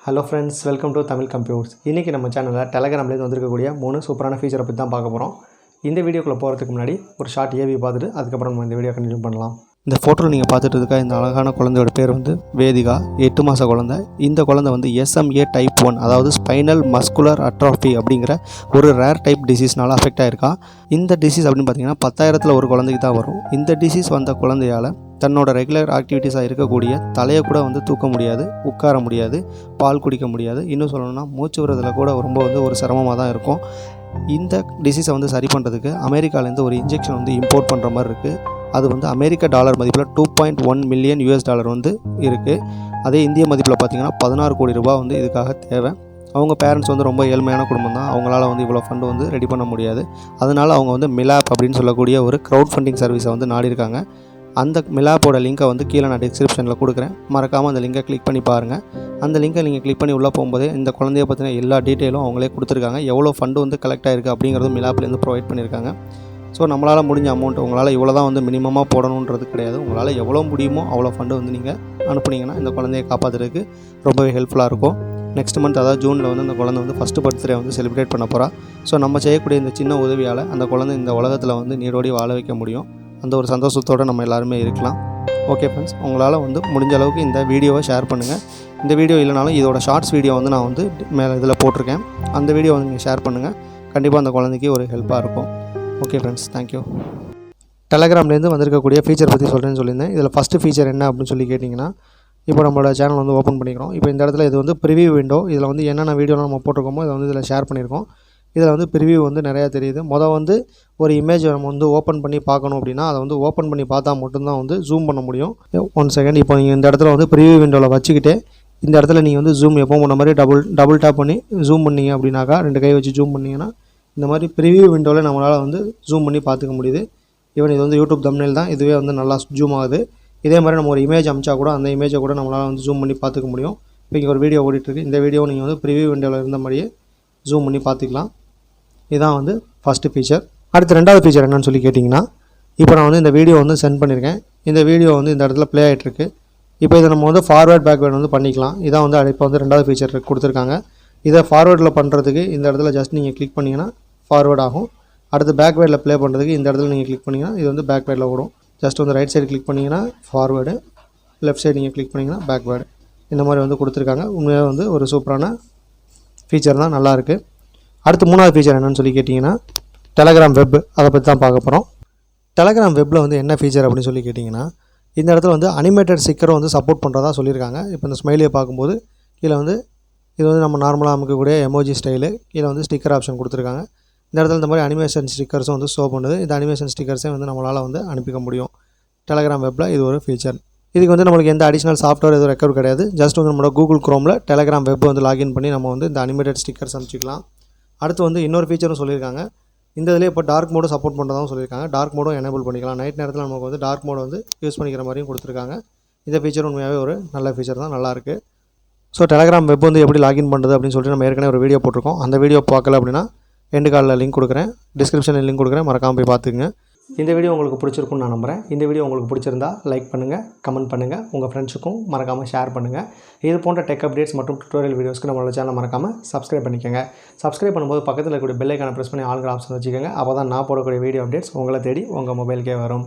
Hello friends, welcome to Tamil Computers. இன்னைக்கு நம்ம சேனல்ல Telegramல இருந்து வந்திருக்கக்கூடிய மூணு சூப்பரான ஃபீச்சரை பத்தி தான் பார்க்க போறோம். இந்த வீடியோக்குள்ள போறதுக்கு முன்னாடி ஒரு ஷார்ட் ஏவி பார்த்துட்டு அதுக்கு அப்புறம் நம்ம இந்த வீடியோ கண்டினியூ பண்ணலாம். இந்த போட்டோல நீங்க பார்த்துட்டு இருக்க இந்த அழகான குழந்தையோட பேர் வந்து வேதிகா, 8 மாச குழந்தை. இந்த குழந்தை வந்து SMA டைப் 1 அதாவது ஸ்பைனல் மஸ்குலர் அட்ரோஃபி அப்படிங்கிற ஒரு ரேர் டைப் டிசீஸ்னால அஃபெக்ட் ஆயிருக்கா. இந்த டிசீஸ் அப்படின்னு பார்த்தீங்கன்னா 10,000ல ஒரு குழந்தைக்கு தான் வரும். இந்த டிசீஸ் வந்த குழந்தையால தன்னோட ரெகுலர் ஆக்டிவிட்டீஸாக இருக்கக்கூடிய தலையை கூட வந்து தூக்க முடியாது, உட்கார முடியாது, பால் குடிக்க முடியாது. இன்னும் சொல்லணும்னா மூச்சு விடுறதுல கூட ரொம்ப வந்து ஒரு சிரமமாக தான் இருக்கும். இந்த டிசீஸை வந்து சரி பண்ணுறதுக்கு அமெரிக்காலேருந்து ஒரு இன்ஜெக்ஷன் வந்து இம்போர்ட் பண்ணுற மாதிரி இருக்குது. அது வந்து அமெரிக்க டாலர் மதிப்பில் $2.1 மில்லியன் வந்து இருக்குது. அதே இந்திய மதிப்பில் பார்த்திங்கன்னா 16 கோடி ரூபாய் வந்து இதுக்காக தேவை. அவங்க பேரண்ட்ஸ் வந்து ரொம்ப ஏழ்மையான குடும்பம் தான். அவங்களால வந்து இவ்வளோ ஃபண்டு வந்து ரெடி பண்ண முடியாது. அதனால் அவங்க வந்து மிலாப் அப்படின்னு சொல்லக்கூடிய ஒரு க்ரௌட் ஃபண்டிங் சர்வீஸை வந்து நாடிருக்காங்க. அந்த மிலாப்போட லிங்கை வந்து கீழே நான் டிஸ்கிரிப்ஷனில் கொடுக்குறேன். மறக்காமல் அந்த லிங்கை கிளிக் பண்ணி பாருங்கள். அந்த லிங்கை நீங்கள் கிளிக் பண்ணி உள்ளே போகும்போதே இந்த குழந்தைய பற்றின எல்லா டீட்டெயிலும் அவங்களே கொடுத்துருக்காங்க. எவ்வளோ ஃபண்டு வந்து கலெக்ட் ஆகிருக்கு அப்படிங்கிறதும் மிலாப்லேருந்து ப்ரொவைட் பண்ணியிருக்காங்க. ஸோ நம்மளால் முடிஞ்ச அமௌண்ட் உங்களால் இவ்வளோ தான் வந்து மினிமமாக போடணுன்றது கிடையாது. உங்களால் எவ்வளோ முடியுமோ அவ்வளோ ஃபண்டு வந்து நீங்கள் அனுப்புனீங்கன்னா இந்த குழந்தையை காப்பாற்றுறதுக்கு ரொம்பவே ஹெல்ப்ஃபுல்லாக இருக்கும். நெக்ஸ்ட் மந்த் அதாவது ஜூனில் வந்து அந்த குழந்தை வந்து ஃபஸ்ட்டு பர்த்டே வந்து செலிப்ரேட் பண்ண போகிறா. ஸோ நம்ம செய்யக்கூடிய இந்த சின்ன உதவியால் அந்த குழந்தை இந்த உலகத்தில் வந்து நீரோடி வாழ வைக்க முடியும். அந்த ஒரு சந்தோஷத்தோடு நம்ம எல்லாருமே இருக்கலாம். ஓகே ஃப்ரெண்ட்ஸ், உங்களால் வந்து முடிஞ்ச அளவுக்கு இந்த வீடியோவை ஷேர் பண்ணுங்கள். இந்த வீடியோ இல்லைனாலும் இதோட ஷார்ட்ஸ் வீடியோ வந்து நான் வந்து மேலே இதில் போட்டிருக்கேன். அந்த வீடியோ வந்து நீங்கள் ஷேர் பண்ணுங்கள். கண்டிப்பாக அந்த குழந்தைக்கு ஒரு ஹெல்ப்பாக இருக்கும். Okay friends, thank you. டெலகிராம்லேருந்து வந்திருக்கக்கூடிய ஃபீச்சர் பற்றி சொல்கிறேன்னு சொல்லியிருந்தேன். இதில் ஃபஸ்ட்டு ஃபீச்சர் என்ன அப்படின்னு சொல்லி கேட்டிங்கன்னா, இப்போ நம்மளோட சேனல் வந்து ஓப்பன் பண்ணிக்கிறோம். இப்போ இந்த இடத்துல இது வந்து ப்ரிவியூ விண்டோ. இதில் வந்து என்னென்ன வீடியோலாம் நம்ம போட்டிருக்கோமோ இதை வந்து இதில் ஷேர் பண்ணியிருக்கோம். இதில் வந்து ப்ரிவியூ வந்து நிறையா தெரியுது. வந்து ஒரு இமேஜ் நம்ம வந்து ஓப்பன் பண்ணி பார்க்கணும் அப்படின்னா அதை வந்து ஓப்பன் பண்ணி பார்த்தா மட்டும்தான் வந்து ஜூம் பண்ண முடியும். 1 செகண்ட். இப்போ நீங்கள் இந்த இடத்துல வந்து ப்ரிவியூ விண்டோவில் வச்சுக்கிட்டே இந்த இடத்துல நீங்கள் வந்து ஜூம் எப்போ பண்ண மாதிரி டபுள் டேப் பண்ணி ஜூம் பண்ணிங்க அப்படின்னாக்கா 2 கை வச்சு ஜூம் பண்ணிங்கன்னா இந்த மாதிரி ப்ரிவியூ விண்டோவில் நம்மளால் வந்து ஜூம் பண்ணி பார்த்துக்க முடியுது. ஈவன் இது வந்து யூடியூப் தம்ப்நெயில் தான். இதுவே வந்து நல்லா ஜூம் ஆகுது. இதே மாதிரி நம்ம ஒரு இமேஜ் அமிச்சா கூட அந்த இமேஜை கூட நம்மளால் வந்து ஜூம் பண்ணி பார்த்துக்க முடியும். இப்போ இங்கே ஒரு வீடியோ ஓடிட்டுருக்கு. இந்த வீடியோ நீங்கள் வந்து ப்ரிவியூ விண்டோவில் இருந்த மாதிரியே ஜூம் பண்ணி பார்த்துக்கலாம். இதுதான் வந்து ஃபஸ்ட்டு ஃபீச்சர். அடுத்து ரெண்டாவது ஃபீச்சர் என்னன்னு சொல்லி கேட்டிங்கன்னா, இப்போ நான் வந்து இந்த வீடியோ வந்து சென்ட் பண்ணியிருக்கேன். இந்த வீடியோ வந்து இந்த இடத்துல ப்ளே ஆகிட்டுருக்கு. இப்போ இதை நம்ம வந்து ஃபார்வேர்ட் பேக்வேர்டு வந்து பண்ணிக்கலாம். இதான் வந்து இப்போ வந்து ரெண்டாவது ஃபீச்சர் கொடுத்துருக்காங்க. இதை ஃபார்வேர்டில் பண்ணுறதுக்கு இந்த இடத்துல ஜஸ்ட் நீங்கள் கிளிக் பண்ணிங்கன்னா ஃபார்வேர்ட் ஆகும். அடுத்து பேக்வேர்டில் ப்ளே பண்ணுறதுக்கு இந்த இடத்துல நீங்கள் கிளிக் பண்ணிங்கன்னா இது வந்து பேக்வேர்டில் ஓடும். ஜஸ்ட் வந்து ரைட் சைடு கிளிக் பண்ணிங்கன்னா ஃபார்வேர்டு, லெஃப்ட் சைடு நீங்கள் கிளிக் பண்ணிங்கன்னா பேக்வேர்டு. இந்த மாதிரி வந்து கொடுத்துருக்காங்க. உண்மையாக வந்து ஒரு சூப்பரான ஃபீச்சர் தான், நல்லாயிருக்கு. அடுத்து மூணாவது ஃபீச்சர் என்னென்னு சொல்லி கேட்டிங்கன்னா, டெலகிராம் வெப். அதை பற்றி தான் பார்க்க போகிறோம். டெலகிராம் வெப்பில் வந்து என்ன ஃபீச்சர் அப்படின்னு சொல்லி கேட்டிங்கன்னா, இந்த இடத்துல வந்து அனிமேட்டட் ஸ்டிக்கரும் வந்து சப்போர்ட் பண்ணுறதா சொல்லியிருக்காங்க. இப்போ இந்த ஸ்மைலியை பார்க்கும்போது கீழே வந்து இது வந்து நம்ம நார்மலாக அமைக்கக்கூடிய எமோஜி ஸ்டைலு, கீழே வந்து ஸ்டிக்கர் ஆப்ஷன் கொடுத்துருக்காங்க. இந்த இடத்துல இந்த மாதிரி அனிமேஷன் ஸ்டிக்கர்ஸும் வந்து ஷோ பண்ணுது. இந்த அனிமேஷன் ஸ்டிக்கர்ஸே வந்து நம்மளால் வந்து அனுப்பிக்க முடியும். டெலகிராம் வெப்பில் இது ஒரு ஃபீச்சர். இதுக்கு வந்து நம்மளுக்கு எந்த அடிஷ்னல் சாஃப்ட்வேர் எதுவும் ரெக்கவர் கிடையாது. ஜஸ்ட் வந்து நம்மளோட கூகுள் குரோமில் டெலகிராம் வெப் வந்து லாகின் பண்ணி நம்ம வந்து இந்த அனிமேட்டட் ஸ்டிக்கர்ஸ் அனுப்பிச்சிக்கலாம். அடுத்து வந்து இன்னொரு ஃபீச்சரும் சொல்லியிருக்காங்க. இந்த இதில் இப்போ டார்க் மோடும் சப்போர்ட் பண்ணுறதாகவும் சொல்லியிருக்காங்க. டார்க் மோடும் எனேபிள் பண்ணிக்கலாம். நைட் நேரத்தில் நமக்கு வந்து டார்க் மோடு வந்து யூஸ் பண்ணிக்கிற மாதிரியும் கொடுத்துருக்காங்க. இந்த ஃபீச்சர் உண்மையாகவே ஒரு நல்ல ஃபீச்சர் தான், நல்லாயிருக்கு. ஸோ டெலகிராம் வெப் வந்து எப்படி லாகின் பண்ணுறது அப்படின்னு சொல்லிட்டு நம்ம ஏற்கனவே ஒரு வீடியோ போட்டிருக்கோம். அந்த வீடியோ பார்க்கல அப்படின்னா எண்டு காலில் லிங்க் கொடுக்குறேன், டிஸ்கிரிப்ஷனில் லிங்க் கொடுக்குறேன், மறக்காமல் போய் பார்த்துக்குங்க. இந்த வீடியோ உங்களுக்கு பிடிச்சிருக்குன்னு நான் நம்புகிறேன். இந்த வீடியோ உங்களுக்கு பிடிச்சிருந்தா லைக் பண்ணுங்கள், கமெண்ட் பண்ணுங்கள், உங்கள் ஃப்ரெண்ட்ஸுக்கும் மறக்காமல் ஷேர் பண்ணுங்கள். இது போன்ற டெக் அப்டேட்ஸ் மற்றும் டுட்டோரியல் வீடியோஸ்க்கு நம்மளோட சேனலை மறக்காமல் சப்ஸ்கிரைப் பண்ணிக்கோங்க. சப்ஸ்கிரைப் பண்ணும்போது பக்கத்தில் இருக்கக்கூடிய பெல் ஐக்கானை ப்ரெஸ் பண்ணி ஆல்கிற ஆப்ஷன் வச்சுக்கோங்க. அப்போ தான் நான் போடக்கூடிய வீடியோ அப்டேட்ஸ் உங்களை தேடி உங்கள் மொபைலுக்கே வரும்.